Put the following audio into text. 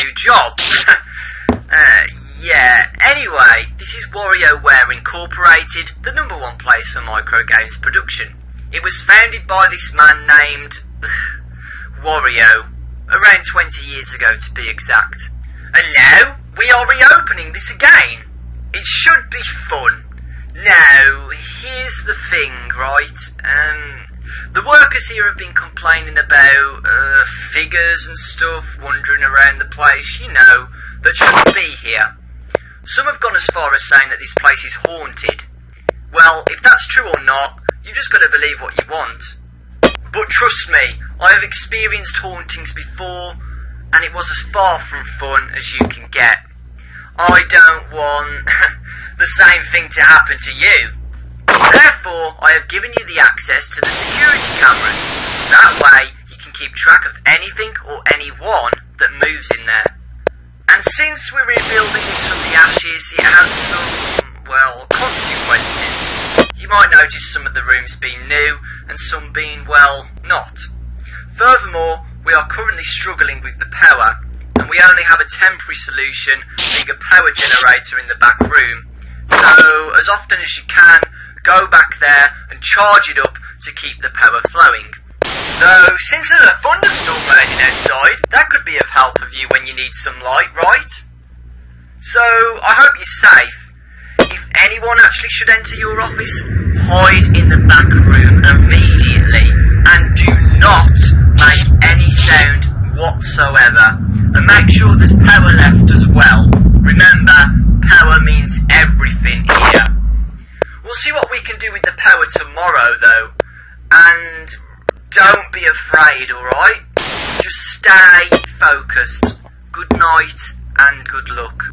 new job. Yeah, anyway, this is WarioWare Incorporated, the #1 place for micro games production. It was founded by this man named Wario, around 20 years ago to be exact. And now, we are reopening this again. It should be fun. Now, here's the thing, right? The workers here have been complaining about figures and stuff wandering around the place, you know, that shouldn't be here. Some have gone as far as saying that this place is haunted. Well, if that's true or not, you just got to believe what you want. But trust me, I have experienced hauntings before, and it was as far from fun as you can get. I don't want the same thing to happen to you. Therefore, I have given you the access to the security cameras. That way, you can keep track of anything or anyone that moves in there. And since we're rebuilding this from the ashes, it has some, well, consequences. You might notice some of the rooms being new, and some being, well, not. Furthermore, we are currently struggling with the power, and we only have a temporary solution, being a power generator in the back room. So, as often as you can, go back there and charge it up to keep the power flowing. Though, since there's a thunderstorm raging outside, that could be of help of you when you need some light, right? So, I hope you're safe. If anyone actually should enter your office, hide in the back room immediately, and do not make any sound whatsoever. And make sure there's power left as well. Remember, power means everything here. We'll see what we can do with the power tomorrow, though. And don't be afraid, alright? Just stay focused. Good night and good luck.